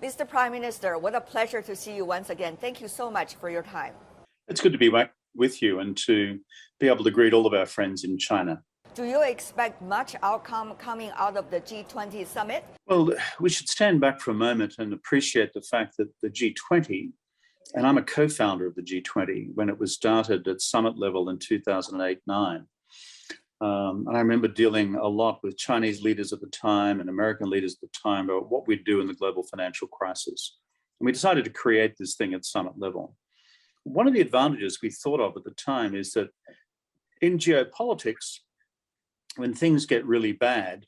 Mr. Prime Minister, what a pleasure to see you once again. Thank you so much for your time. It's good to be back with you and to be able to greet all of our friends in China. Do you expect much outcome coming out of the G20 Summit? Well, we should stand back for a moment and appreciate the fact that the G20, and I'm a co-founder of the G20 when it was started at summit level in 2008-9. And I remember dealing a lot with Chinese leaders at the time and American leaders at the time about what we'd do in the global financial crisis. And we decided to create this thing at summit level. One of the advantages we thought of at the time is that in geopolitics, when things get really bad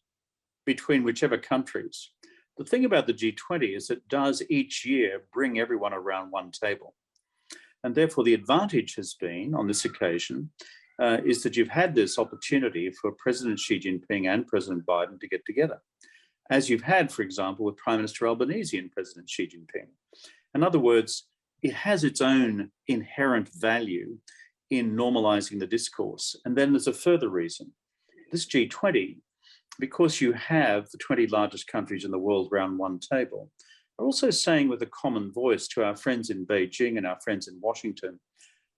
between whichever countries, the thing about the G20 is it does each year bring everyone around one table. And therefore the advantage has been on this occasion is that you've had this opportunity for President Xi Jinping and President Biden to get together, as you've had, for example, with Prime Minister Albanese and President Xi Jinping. In other words, it has its own inherent value in normalizing the discourse. And then there's a further reason. This G20, because you have the 20 largest countries in the world around one table, are also saying with a common voice to our friends in Beijing and our friends in Washington,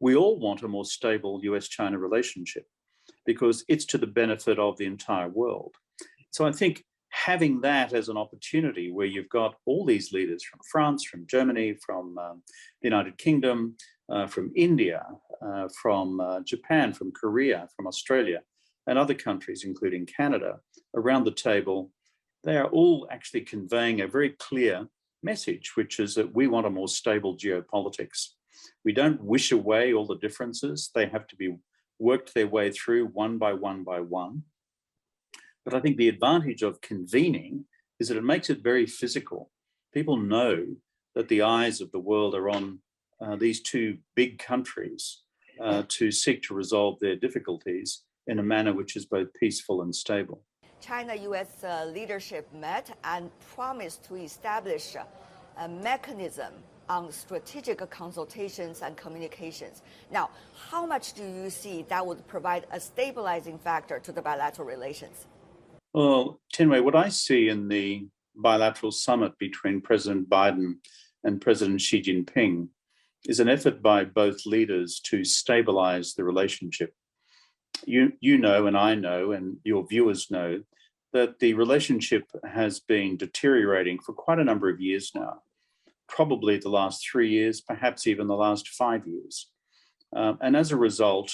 we all want a more stable US-China relationship because it's to the benefit of the entire world. So I think having that as an opportunity where you've got all these leaders from France, from Germany, from the United Kingdom, from India, from Japan, from Korea, from Australia, and other countries, including Canada, around the table, they are all actually conveying a very clear message, which is that we want a more stable geopolitics. We don't wish away all the differences. They have to be worked their way through one by one by one. But I think the advantage of convening is that it makes it very physical. People know that the eyes of the world are on these two big countries to seek to resolve their difficulties in a manner which is both peaceful and stable. China-U.S. leadership met and promised to establish a mechanism on strategic consultations and communications. Now, how much do you see that would provide a stabilizing factor to the bilateral relations? Well, Tian Wei, what I see in the bilateral summit between President Biden and President Xi Jinping is an effort by both leaders to stabilize the relationship. You know, and I know, and your viewers know, that the relationship has been deteriorating for quite a number of years now, probably the last 3 years, perhaps even the last 5 years. And as a result,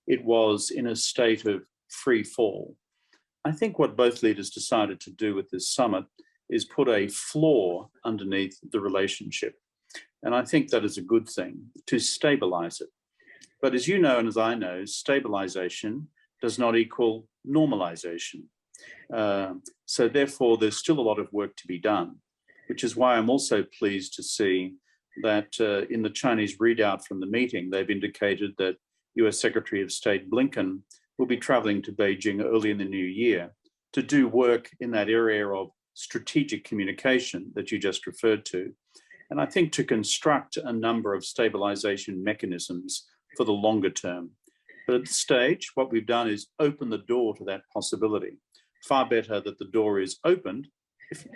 it was in a state of free fall. I think what both leaders decided to do with this summit is put a floor underneath the relationship. And I think that is a good thing, to stabilize it. But as you know, and as I know, stabilization does not equal normalization. So therefore, there's still a lot of work to be done, which is why I'm also pleased to see that in the Chinese readout from the meeting, they've indicated that US Secretary of State Blinken will be traveling to Beijing early in the new year to do work in that area of strategic communication that you just referred to. And I think to construct a number of stabilization mechanisms for the longer term. But at this stage, what we've done is open the door to that possibility. Far better that the door is opened,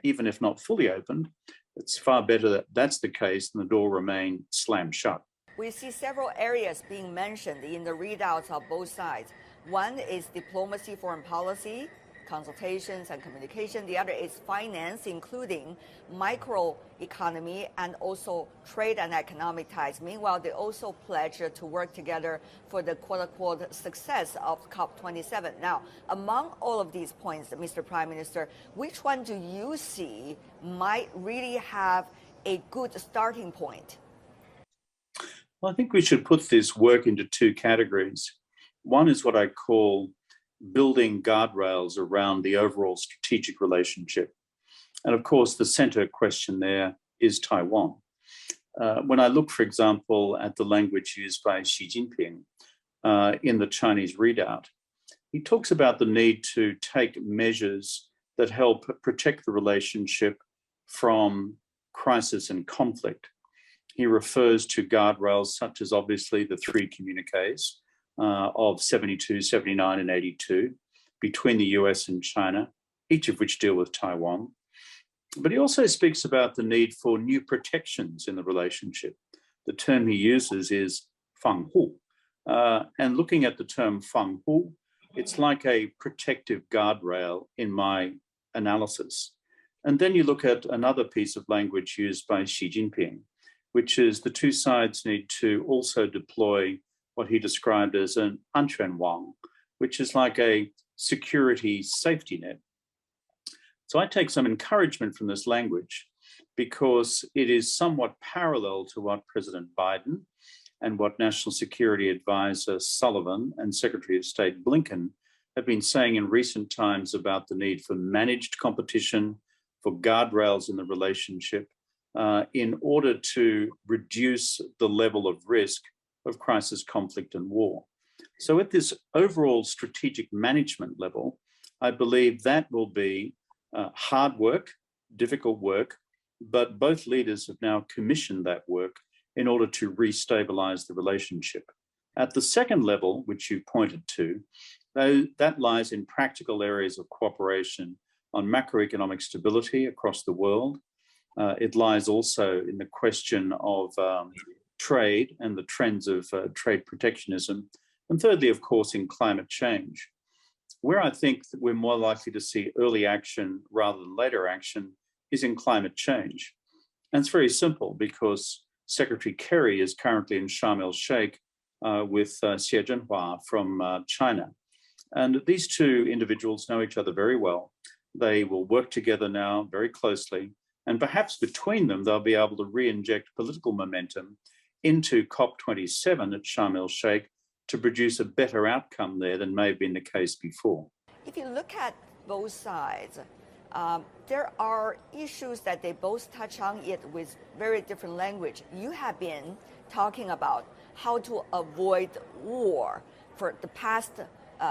even if not fully opened. It's far better that that's the case than the door remain slammed shut. We see several areas being mentioned in the readouts of both sides. One is diplomacy, foreign policy, consultations and communication. The other is finance, including microeconomy and also trade and economic ties. Meanwhile, they also pledge to work together for the quote-unquote success of COP27. Now, among all of these points, Mr. Prime Minister, which one do you see might really have a good starting point? Well, I think we should put this work into two categories. One is what I call building guardrails around the overall strategic relationship. And of course, the center question there is Taiwan. When I look, for example, at the language used by Xi Jinping in the Chinese readout, he talks about the need to take measures that help protect the relationship from crisis and conflict. He refers to guardrails such as obviously the three communiques of 72, 79, and 82 between the US and China, each of which deal with Taiwan. But he also speaks about the need for new protections in the relationship. The term he uses is 防护. And looking at the term 防护, it's like a protective guardrail in my analysis. And then you look at another piece of language used by Xi Jinping, which is the two sides need to also deploy what he described as an 安全网, which is like a security safety net. So I take some encouragement from this language because it is somewhat parallel to what President Biden and what National Security Advisor Sullivan and Secretary of State Blinken have been saying in recent times about the need for managed competition, for guardrails in the relationship, in order to reduce the level of risk of crisis, conflict, and war. So at this overall strategic management level, I believe that will be hard work, difficult work, but both leaders have now commissioned that work in order to restabilize the relationship. At the second level, which you pointed to, that lies in practical areas of cooperation on macroeconomic stability across the world. It lies also in the question of trade and the trends of trade protectionism. And thirdly, of course, in climate change. Where I think that we're more likely to see early action rather than later action is in climate change. And it's very simple because Secretary Kerry is currently in Sharm el-Sheikh with Xie Jinping from China. And these two individuals know each other very well. They will work together now very closely. And perhaps between them, they'll be able to re-inject political momentum into COP27 at Sharm el-Sheikh to produce a better outcome there than may have been the case before. If you look at both sides, there are issues that they both touch on it with very different language. You have been talking about how to avoid war for the past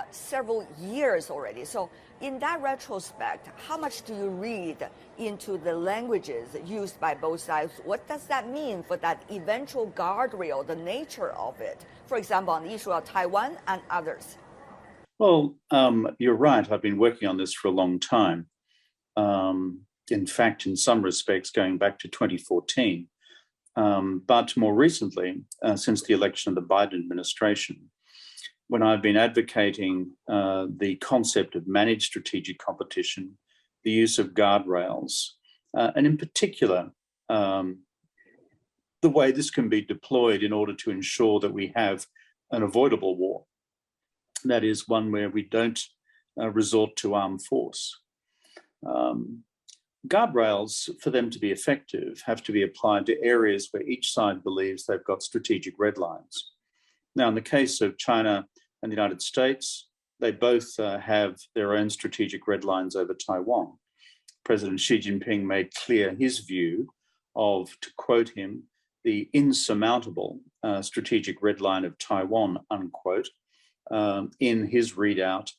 several years already. So in that retrospect, how much do you read into the languages used by both sides? What does that mean for that eventual guardrail, the nature of it? For example, on the issue of Taiwan and others. Well, you're right. I've been working on this for a long time. In fact, in some respects, going back to 2014. But more recently, since the election of the Biden administration, when I've been advocating the concept of managed strategic competition, the use of guardrails, and in particular, the way this can be deployed in order to ensure that we have an avoidable war. That is one where we don't resort to armed force. Guardrails, for them to be effective, have to be applied to areas where each side believes they've got strategic red lines. Now, in the case of China and the United States, they both have their own strategic red lines over Taiwan. President Xi Jinping made clear his view of, to quote him, the insurmountable strategic red line of Taiwan, unquote, in his readout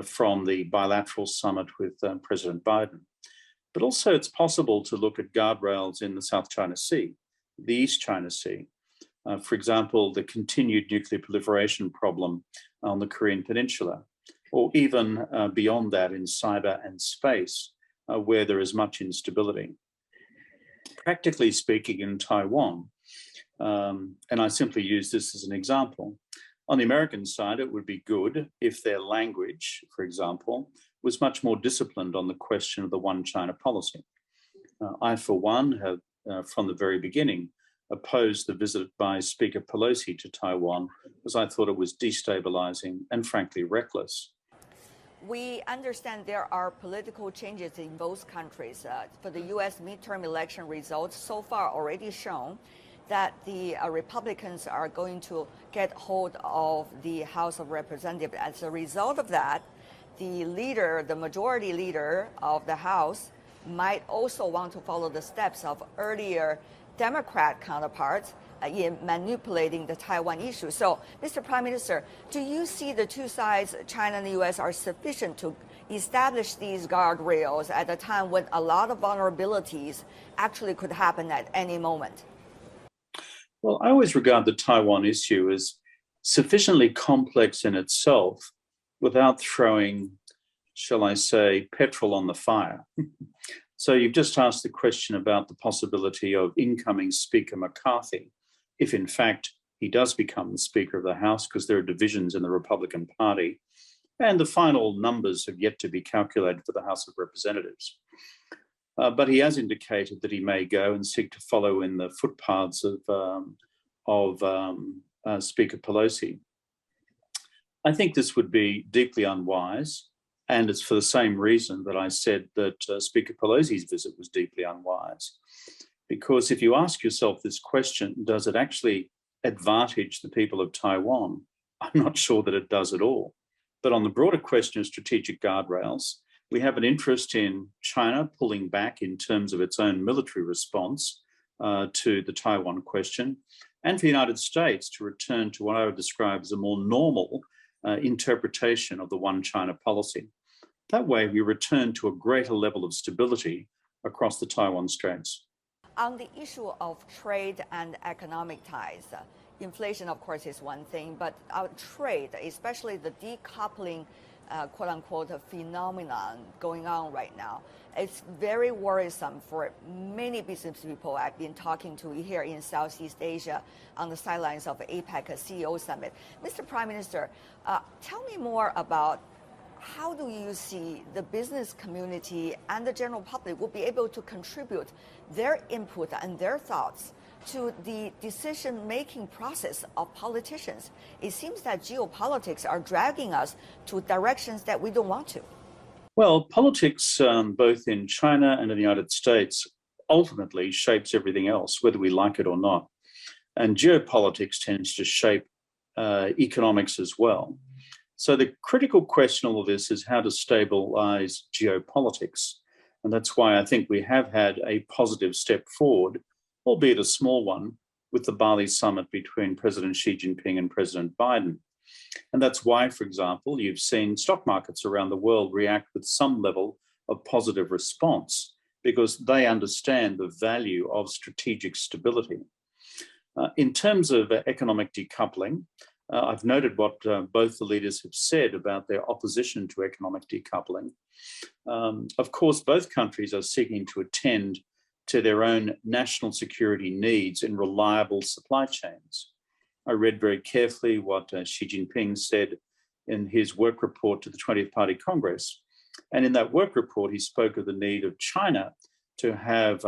from the bilateral summit with President Biden. But also it's possible to look at guardrails in the South China Sea, the East China Sea. For example, the continued nuclear proliferation problem on the Korean Peninsula, or even beyond that in cyber and space, where there is much instability. Practically speaking, in Taiwan, and I simply use this as an example, on the American side, it would be good if their language, for example, was much more disciplined on the question of the one China policy. I, for one, have from the very beginning opposed the visit by Speaker Pelosi to Taiwan because I thought it was destabilizing and frankly reckless. We understand there are political changes in both countries. For the U.S. midterm election results so far already shown that the Republicans are going to get hold of the House of Representatives. As a result of that, the leader, the majority leader of the House, might also want to follow the steps of earlier Democrat counterparts in manipulating the Taiwan issue. So, Mr. Prime Minister, do you see the two sides, China and the U.S., are sufficient to establish these guardrails at a time when a lot of vulnerabilities actually could happen at any moment? Well, I always regard the Taiwan issue as sufficiently complex in itself without throwing, shall I say, petrol on the fire. So you've just asked the question about the possibility of incoming Speaker McCarthy, if in fact he does become the Speaker of the House, because there are divisions in the Republican Party, and the final numbers have yet to be calculated for the House of Representatives. But he has indicated that he may go and seek to follow in the footpaths of Speaker Pelosi. I think this would be deeply unwise, and it's for the same reason that I said that Speaker Pelosi's visit was deeply unwise. Because if you ask yourself this question, does it actually advantage the people of Taiwan? I'm not sure that it does at all. But on the broader question of strategic guardrails, we have an interest in China pulling back in terms of its own military response to the Taiwan question, and for the United States to return to what I would describe as a more normal interpretation of the one China policy. That way, we return to a greater level of stability across the Taiwan Straits. On the issue of trade and economic ties, inflation, of course, is one thing, but our trade, especially the decoupling, quote unquote, phenomenon going on right now, it's very worrisome for many business people I've been talking to here in Southeast Asia on the sidelines of APEC CEO Summit. Mr. Prime Minister, tell me more about how do you see the business community and the general public will be able to contribute their input and their thoughts to the decision-making process of politicians? It seems that geopolitics are dragging us to directions that we don't want to. Well, politics, both in China and in the United States, ultimately shapes everything else, whether we like it or not. And geopolitics tends to shape economics as well. So the critical question of all this is how to stabilize geopolitics. And that's why I think we have had a positive step forward, albeit a small one, with the Bali summit between President Xi Jinping and President Biden. And that's why, for example, you've seen stock markets around the world react with some level of positive response, because they understand the value of strategic stability. In terms of economic decoupling, I've noted what both the leaders have said about their opposition to economic decoupling. Of course, both countries are seeking to attend to their own national security needs in reliable supply chains. I read very carefully what Xi Jinping said in his work report to the 20th Party Congress. And in that work report, he spoke of the need of China to have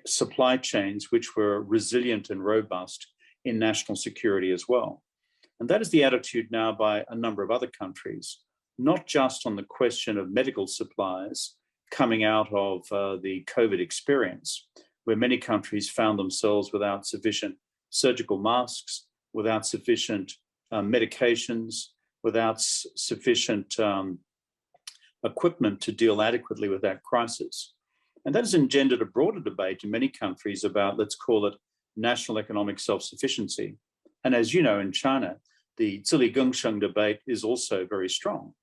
supply chains which were resilient and robust in national security as well. And that is the attitude now by a number of other countries, not just on the question of medical supplies coming out of the COVID experience, where many countries found themselves without sufficient surgical masks, without sufficient medications, without sufficient equipment to deal adequately with that crisis. And that has engendered a broader debate in many countries about, let's call it, national economic self-sufficiency. And as you know, in China, the zili gengsheng debate is also very strong.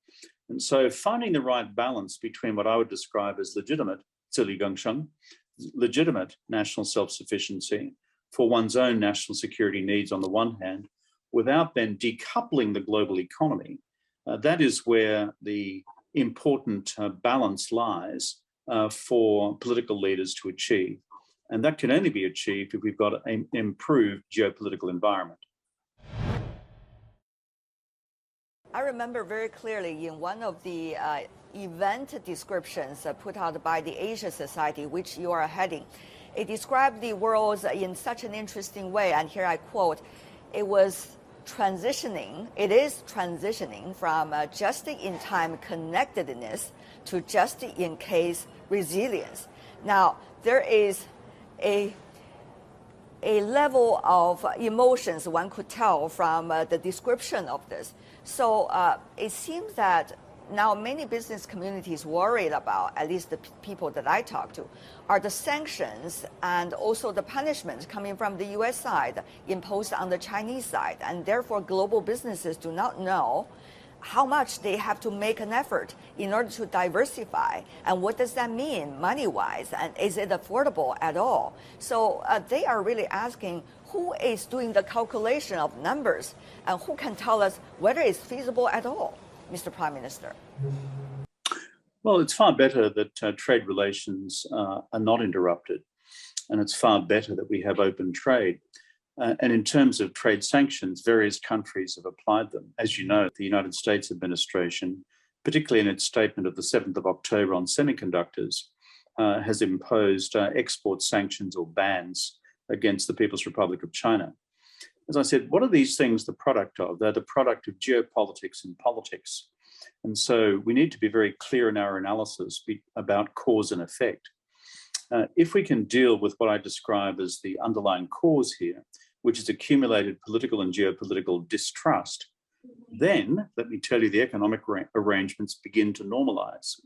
And so finding the right balance between what I would describe as legitimate zili gengsheng, legitimate national self-sufficiency for one's own national security needs on the one hand, without then decoupling the global economy, that is where the important balance lies for political leaders to achieve. And that can only be achieved if we've got an improved geopolitical environment. I remember very clearly in one of the event descriptions put out by the Asia Society, which you are heading, it described the world in such an interesting way. And here I quote, it is transitioning from just-in-time connectedness to just-in-case resilience. Now, there is a level of emotions one could tell from the description of this. So it seems that now many business communities worried about, at least the people that I talk to, are the sanctions and also the punishments coming from the U.S. side imposed on the Chinese side. And therefore, global businesses do not know how much they have to make an effort in order to diversify. And what does that mean money-wise? And is it affordable at all? So they are really asking who is doing the calculation of numbers and who can tell us whether it's feasible at all, Mr. Prime Minister? Well, it's far better that trade relations are not interrupted, and it's far better that we have open trade. And in terms of trade sanctions, various countries have applied them. As you know, the United States administration, particularly in its statement of the 7th of October on semiconductors, has imposed export sanctions or bans against the People's Republic of China. As I said, what are these things the product of? They're the product of geopolitics and politics. And so we need to be very clear in our analysis about cause and effect. If we can deal with what I describe as the underlying cause here, which is accumulated political and geopolitical distrust, then, let me tell you, the economic arrangements begin to normalize.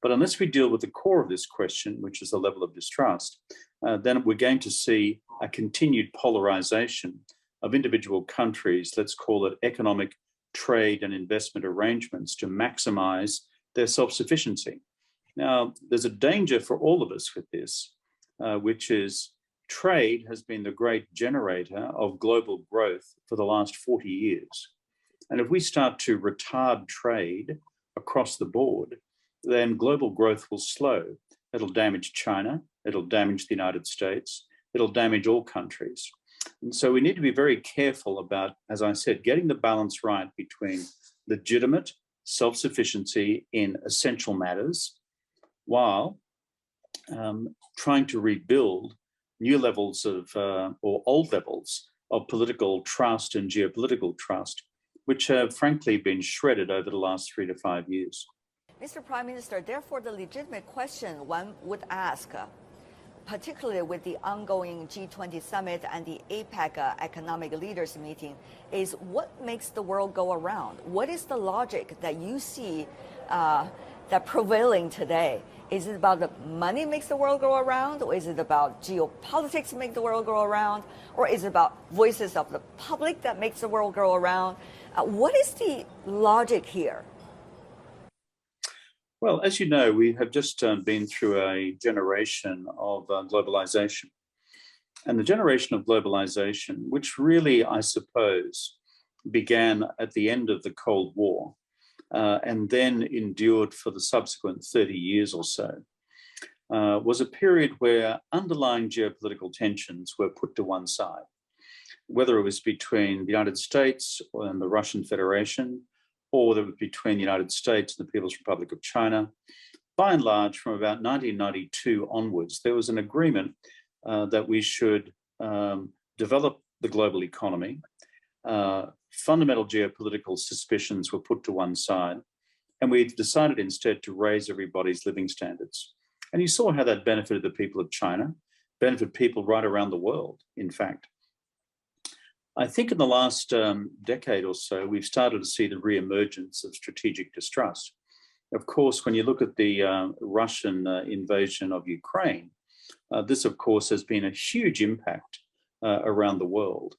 But unless we deal with the core of this question, which is the level of distrust, then we're going to see a continued polarization of individual countries, let's call it economic, trade and investment arrangements to maximize their self-sufficiency. Now, there's a danger for all of us with this, which is trade has been the great generator of global growth for the last 40 years. And if we start to retard trade across the board, then global growth will slow. It'll damage China, it'll damage the United States, it'll damage all countries. And so we need to be very careful about, as I said, getting the balance right between legitimate self-sufficiency in essential matters while trying to rebuild new levels of, or old levels of political trust and geopolitical trust, which have frankly been shredded over the last 3 to 5 years. Mr. Prime Minister, therefore the legitimate question one would ask, particularly with the ongoing G20 Summit and the APEC economic leaders meeting, is what makes the world go around? What is the logic that you see that prevailing today? Is it about the money makes the world go around, or is it about geopolitics make the world go around, or is it about voices of the public that makes the world go around? What is the logic here? Well, as you know, we have just been through a generation of globalization. And the generation of globalization, which really, I suppose, began at the end of the Cold War and then endured for the subsequent 30 years or so, was a period where underlying geopolitical tensions were put to one side, whether it was between the United States and the Russian Federation, or whether it was between the United States and the People's Republic of China. By and large, from about 1992 onwards, there was an agreement that we should develop the global economy. Fundamental geopolitical suspicions were put to one side, and we decided instead to raise everybody's living standards. And you saw how that benefited the people of China, benefited people right around the world, in fact. I think in the last decade or so, we've started to see the re-emergence of strategic distrust. Of course, when you look at the Russian invasion of Ukraine, this, of course, has been a huge impact around the world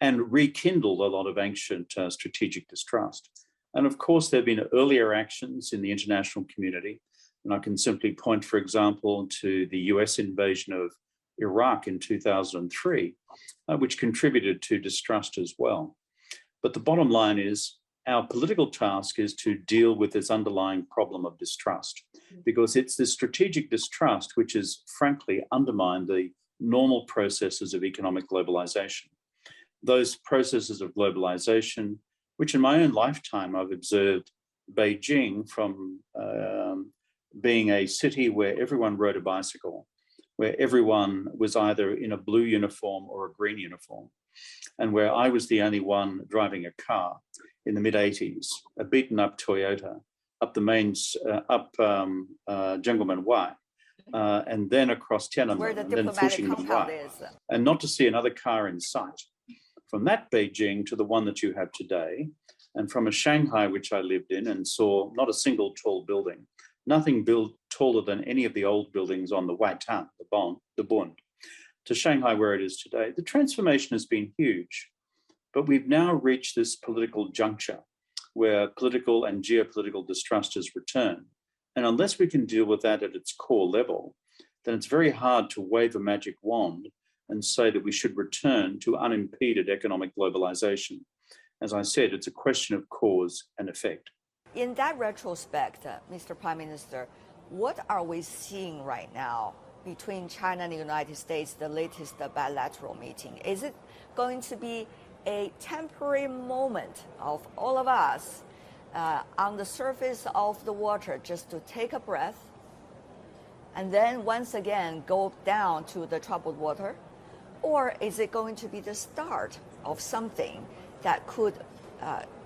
and rekindled a lot of ancient strategic distrust. And of course, there have been earlier actions in the international community. And I can simply point, for example, to the US invasion of Iraq in 2003, which contributed to distrust as well. But the bottom line is our political task is to deal with this underlying problem of distrust, because it's this strategic distrust which has frankly undermined the normal processes of economic globalization. Those processes of globalization, which in my own lifetime I've observed Beijing from being a city where everyone rode a bicycle, where everyone was either in a blue uniform or a green uniform, and where I was the only one driving a car in the mid-80s, a beaten up Toyota, up the mains, Zhengguomen and then across Tiananmen, and then Fuxing, and not to see another car in sight. From that Beijing to the one that you have today, and from a Shanghai which I lived in and saw not a single tall building, nothing built taller than any of the old buildings on the Waitan, the Bund, to Shanghai where it is today. The transformation has been huge, but we've now reached this political juncture where political and geopolitical distrust has returned. And unless we can deal with that at its core level, then it's very hard to wave a magic wand and say that we should return to unimpeded economic globalization. As I said, it's a question of cause and effect. In that retrospect, Mr. Prime Minister, what are we seeing right now between China and the United States, the latest bilateral meeting? Is it going to be a temporary moment of all of us on the surface of the water just to take a breath and then once again go down to the troubled water? Or is it going to be the start of something that could,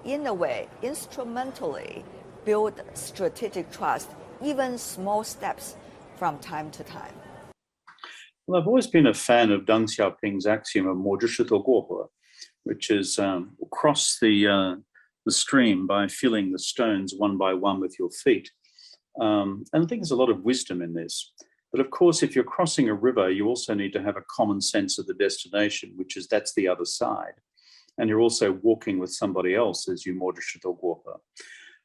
in a way, instrumentally build strategic trust, even small steps from time to time? Well, I've always been a fan of Deng Xiaoping's axiom of 莫之事头过河, which is cross the stream by feeling the stones one by one with your feet. And I think there's a lot of wisdom in this. But of course, if you're crossing a river, you also need to have a common sense of the destination, which is that's the other side. And you're also walking with somebody else as you 莫之事头过河.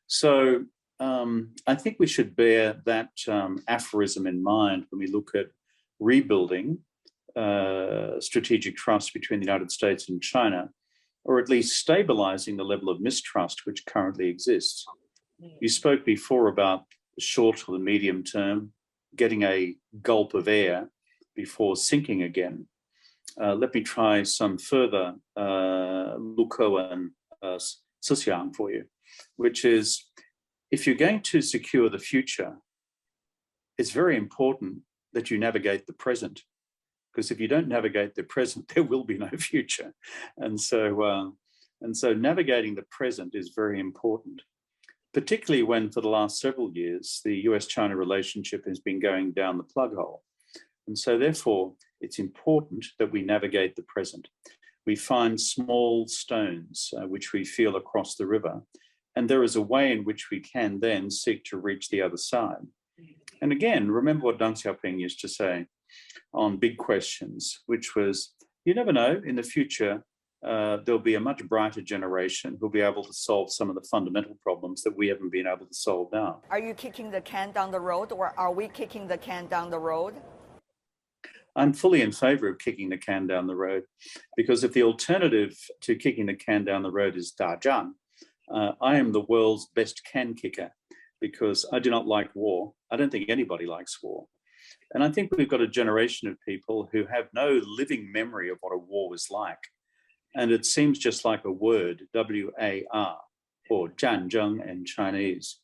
So I think we should bear that aphorism in mind when we look at rebuilding strategic trust between the United States and China, or at least stabilizing the level of mistrust which currently exists. You spoke before about the short or the medium term, getting a gulp of air before sinking again. Let me try some further Luko and Susiang for you, which is, if you're going to secure the future, it's very important that you navigate the present, because if you don't navigate the present, there will be no future. And so navigating the present is very important, particularly when for the last several years, the US-China relationship has been going down the plug hole. And so therefore, it's important that we navigate the present. We find small stones which we feel across the river, and there is a way in which we can then seek to reach the other side. And again, remember what Deng Xiaoping used to say on big questions, which was, you never know, in the future, there'll be a much brighter generation who'll be able to solve some of the fundamental problems that we haven't been able to solve now. Are you kicking the can down the road, or are we kicking the can down the road? I'm fully in favor of kicking the can down the road, because if the alternative to kicking the can down the road is dazhang, I am the world's best can kicker, because I do not like war. I don't think anybody likes war. And I think we've got a generation of people who have no living memory of what a war was like. And it seems just like a word, W-A-R, or 战争 in Chinese.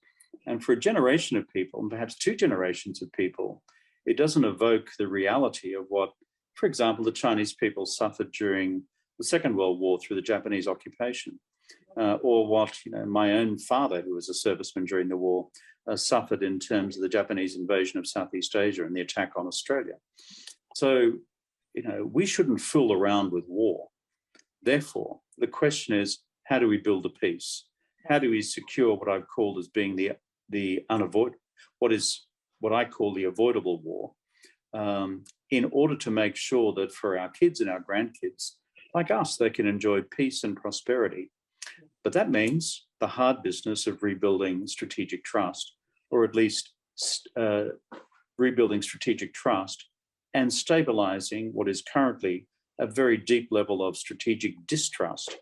And for a generation of people, and perhaps two generations of people, it doesn't evoke the reality of what, for example, the Chinese people suffered during the Second World War through the Japanese occupation, or what my own father, who was a serviceman during the war, suffered in terms of the Japanese invasion of Southeast Asia and the attack on Australia. So, we shouldn't fool around with war. Therefore, the question is, how do we build a peace? How do we secure what I've called as being the unavoidable, what I call the avoidable war, in order to make sure that for our kids and our grandkids, like us, they can enjoy peace and prosperity. But that means the hard business of rebuilding strategic trust, or at least rebuilding strategic trust and stabilizing what is currently a very deep level of strategic distrust.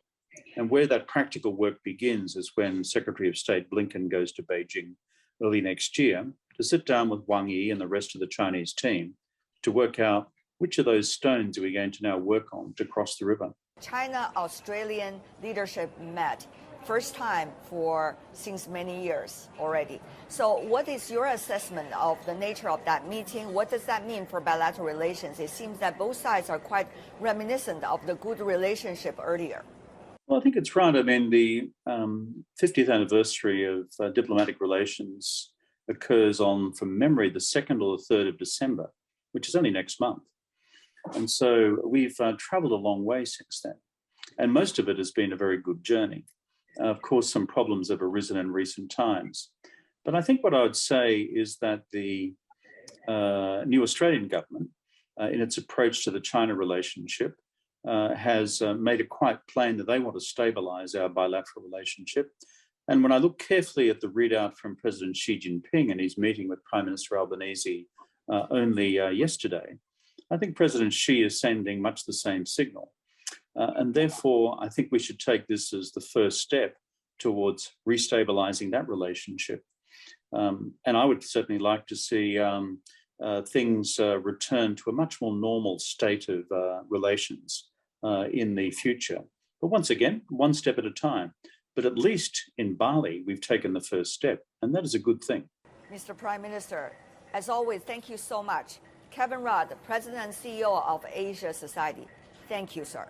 And where that practical work begins is when Secretary of State Blinken goes to Beijing early next year to sit down with Wang Yi and the rest of the Chinese team to work out which of those stones are we going to now work on to cross the river. China-Australian leadership met first time since many years already. So what is your assessment of the nature of that meeting? What does that mean for bilateral relations? It seems that both sides are quite reminiscent of the good relationship earlier. Well, I think it's right. I mean, the 50th anniversary of diplomatic relations occurs on, from memory, the 2nd or the 3rd of December, which is only next month. And so we've traveled a long way since then. And most of it has been a very good journey. Of course, some problems have arisen in recent times. But I think what I would say is that the new Australian government, in its approach to the China relationship, has made it quite plain that they want to stabilize our bilateral relationship. And when I look carefully at the readout from President Xi Jinping and his meeting with Prime Minister Albanese only yesterday, I think President Xi is sending much the same signal. And therefore, I think we should take this as the first step towards restabilizing that relationship. And I would certainly like to see things return to a much more normal state of relations in the future. But once again, one step at a time. But at least in Bali, we've taken the first step, and that is a good thing. Mr. Prime Minister, as always, thank you so much. Kevin Rudd, President and CEO of Asia Society. Thank you, sir.